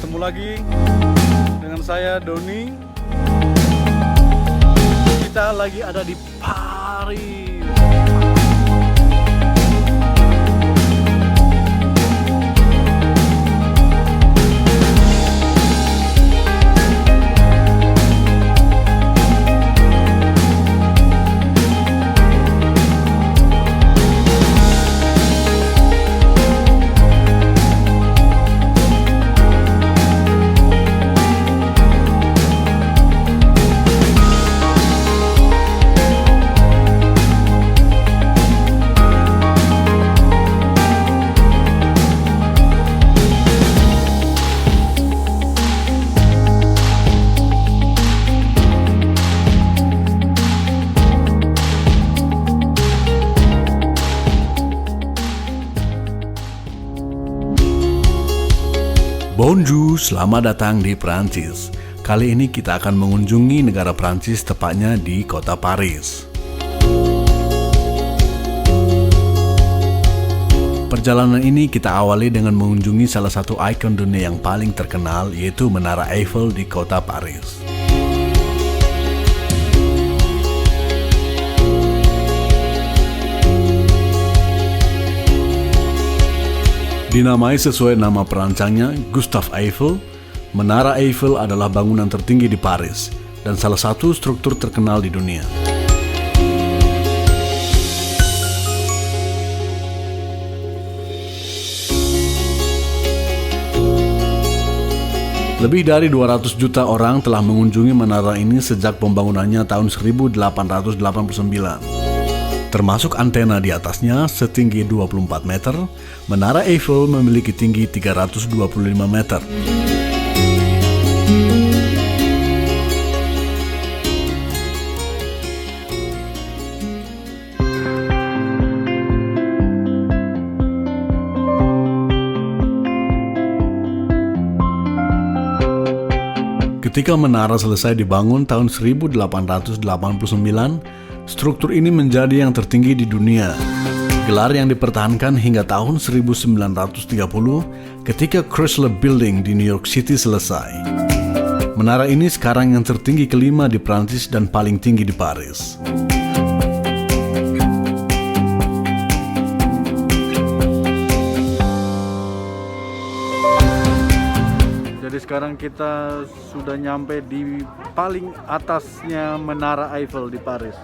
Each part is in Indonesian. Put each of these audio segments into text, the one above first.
Ketemu lagi dengan saya Doni. Kita lagi ada di Paris. Bonjour, selamat datang di Prancis. Kali ini kita akan mengunjungi negara Prancis, tepatnya di kota Paris. Perjalanan ini kita awali dengan mengunjungi salah satu ikon dunia yang paling terkenal, yaitu Menara Eiffel di kota Paris. Dinamai sesuai nama perancangnya, Gustave Eiffel, Menara Eiffel adalah bangunan tertinggi di Paris dan salah satu struktur terkenal di dunia. Lebih dari 200 juta orang telah mengunjungi menara ini sejak pembangunannya tahun 1889. Termasuk antena di atasnya setinggi 24 meter, Menara Eiffel memiliki tinggi 325 meter. Ketika menara selesai dibangun tahun 1889, struktur ini menjadi yang tertinggi di dunia. Gelar yang dipertahankan hingga tahun 1930 ketika Chrysler Building di New York City selesai. Menara ini sekarang yang tertinggi kelima di Prancis dan paling tinggi di Paris. Jadi sekarang kita sudah nyampe di paling atasnya Menara Eiffel di Paris.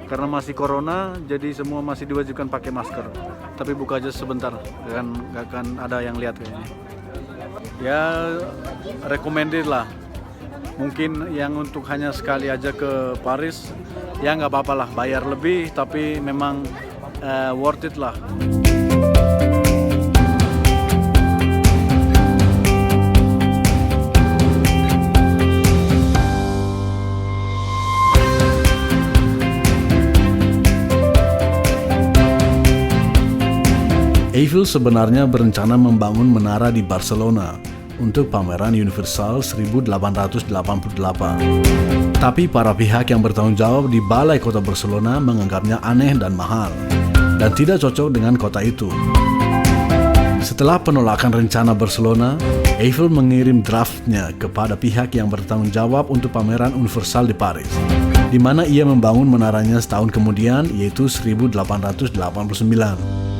Karena masih corona, jadi semua masih diwajibkan pakai masker. Tapi buka aja sebentar, nggak akan ada yang lihat kayaknya. Ya, recommended lah. Mungkin yang untuk hanya sekali aja ke Paris, ya nggak apa-apa lah, bayar lebih, tapi memang worth it lah. Eiffel sebenarnya berencana membangun menara di Barcelona untuk pameran Universal 1888. Tapi para pihak yang bertanggung jawab di Balai Kota Barcelona menganggapnya aneh dan mahal, dan tidak cocok dengan kota itu. Setelah penolakan rencana Barcelona, Eiffel mengirim draftnya kepada pihak yang bertanggung jawab untuk pameran Universal di Paris, di mana ia membangun menaranya setahun kemudian, yaitu 1889.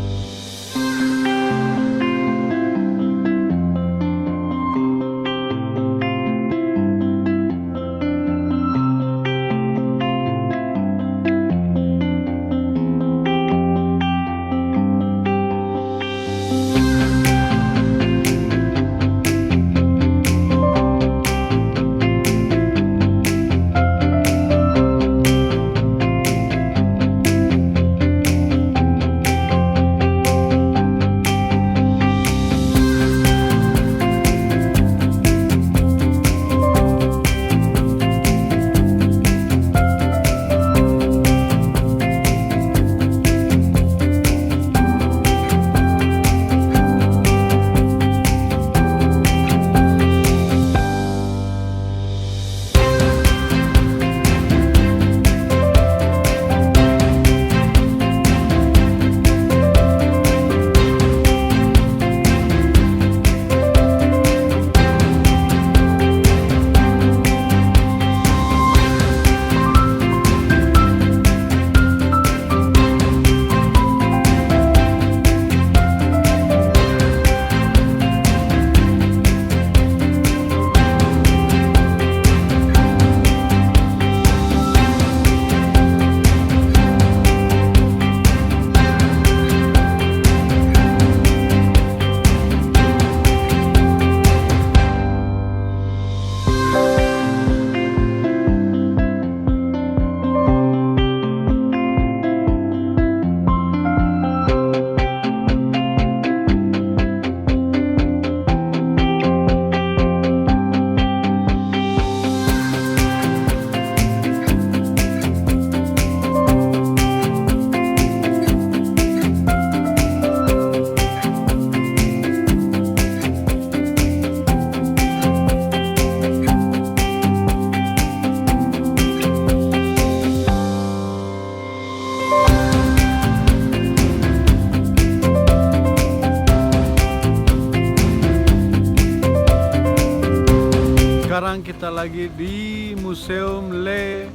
sekarang kita lagi di Museum Le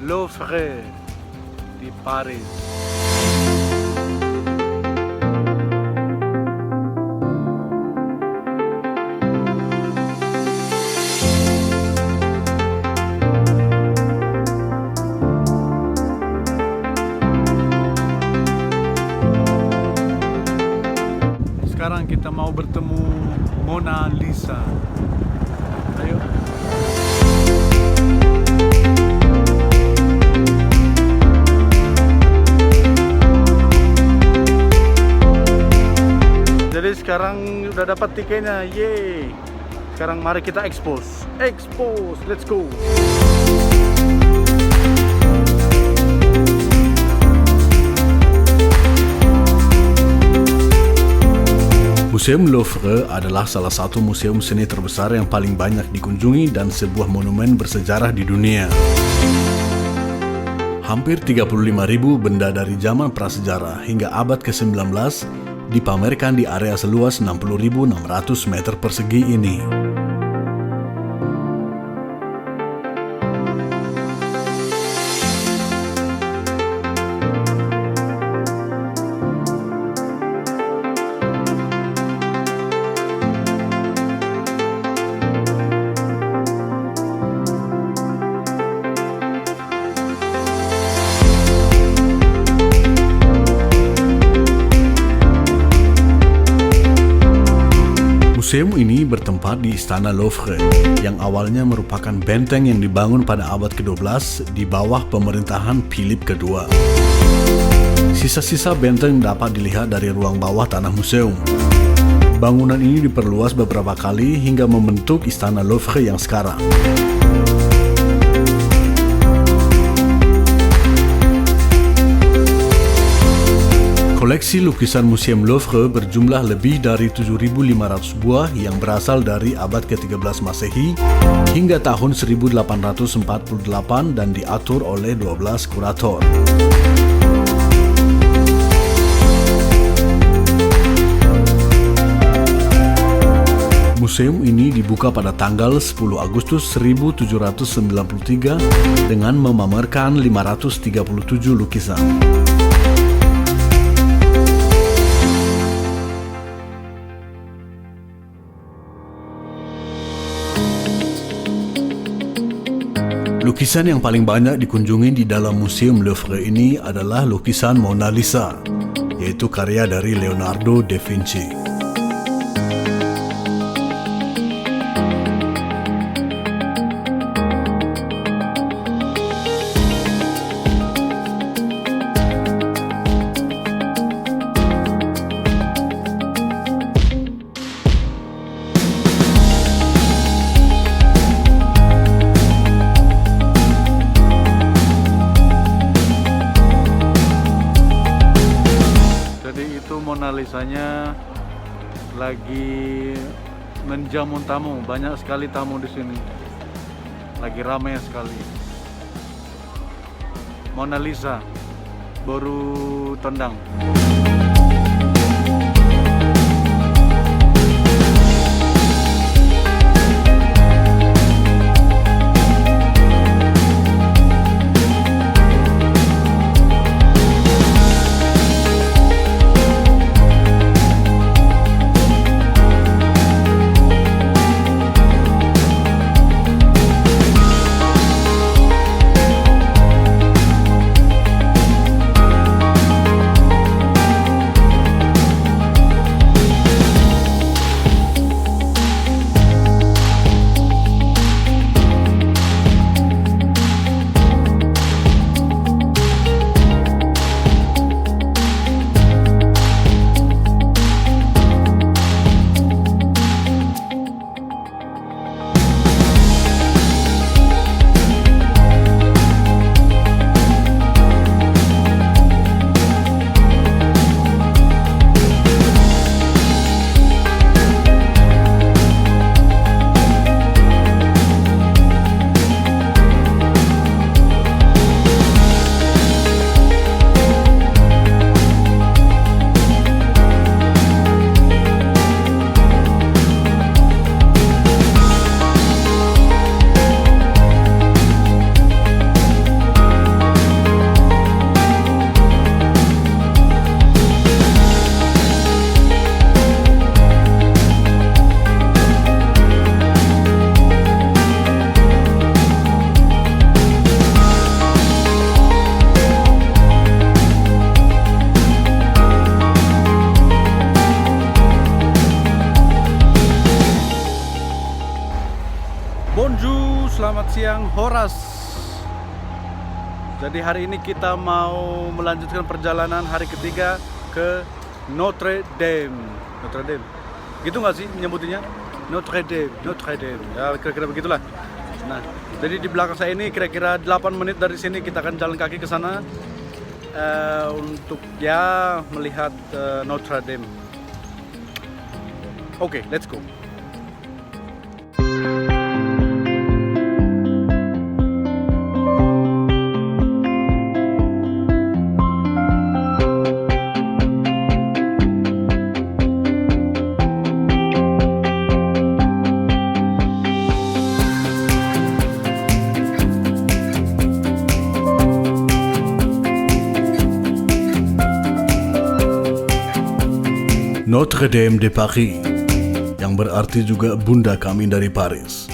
Louvre di Paris. Sekarang kita mau bertemu Mona Lisa. Ayo. Jadi sekarang udah dapat tiketnya, yeay. Sekarang mari kita expose, let's go. Museum Louvre adalah salah satu museum seni terbesar yang paling banyak dikunjungi dan sebuah monumen bersejarah di dunia. Hampir 35.000 benda dari zaman prasejarah hingga abad ke-19 dipamerkan di area seluas 60.600 meter persegi ini. Museum ini bertempat di Istana Louvre, yang awalnya merupakan benteng yang dibangun pada abad ke-12 di bawah pemerintahan Philip II. Sisa-sisa benteng dapat dilihat dari ruang bawah tanah museum. Bangunan ini diperluas beberapa kali hingga membentuk Istana Louvre yang sekarang. Koleksi lukisan Museum Louvre berjumlah lebih dari 7.500 buah yang berasal dari abad ke-13 Masehi hingga tahun 1848 dan diatur oleh 12 kurator. Museum ini dibuka pada tanggal 10 Agustus 1793 dengan memamerkan 537 lukisan. Lukisan yang paling banyak dikunjungi di dalam Museum Louvre ini adalah lukisan Mona Lisa, yaitu karya dari Leonardo da Vinci. Mona Lisanya lagi menjamu tamu, banyak sekali tamu di sini, lagi ramai sekali. Mona Lisa baru tendang. Bonjour, selamat siang Horas. Jadi hari ini kita mau melanjutkan perjalanan hari ketiga ke Notre Dame. Notre Dame, gitu nggak sih menyebutnya? Notre Dame, Notre Dame. Ya kira-kira begitulah. Nah, jadi di belakang saya ini kira-kira 8 menit dari sini kita akan jalan kaki ke sana untuk ya melihat Notre Dame. Oke, let's go. Notre Dame de Paris, yang berarti juga Bunda Kami dari Paris.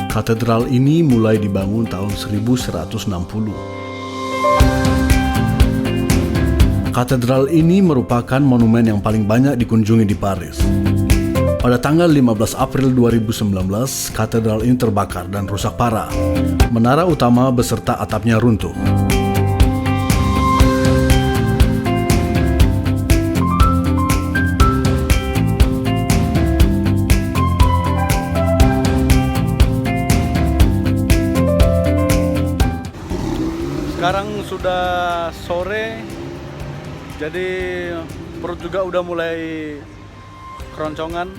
Katedral ini mulai dibangun tahun 1160. Katedral ini merupakan monumen yang paling banyak dikunjungi di Paris. Pada tanggal 15 April 2019, katedral ini terbakar dan rusak parah. Menara utama beserta atapnya runtuh. Sekarang sudah sore, jadi perut juga udah mulai keroncongan.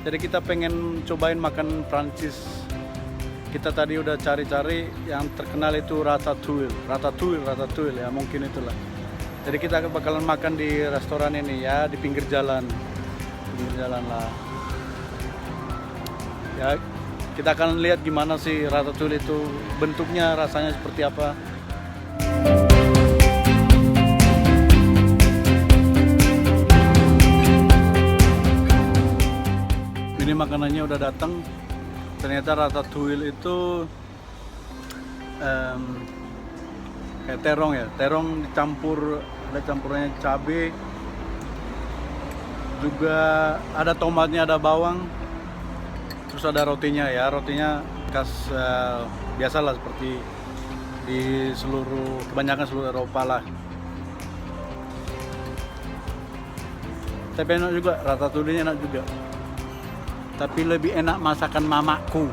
Jadi kita pengen cobain makan Prancis. Kita tadi udah cari-cari yang terkenal itu ratatouille ya, mungkin itulah. Jadi kita bakalan makan di restoran ini ya, di pinggir jalan lah. Ya, kita akan lihat gimana sih ratatouille itu bentuknya, rasanya seperti apa. Ini makanannya udah datang. Ternyata ratatouille itu kayak terong ya. Terong dicampur, ada campurannya cabai, juga ada tomatnya, ada bawang, terus ada rotinya ya. Rotinya khas biasalah seperti di kebanyakan seluruh Eropa lah. Tapi enak juga, ratatouille enak juga. Tapi lebih enak masakan mamaku.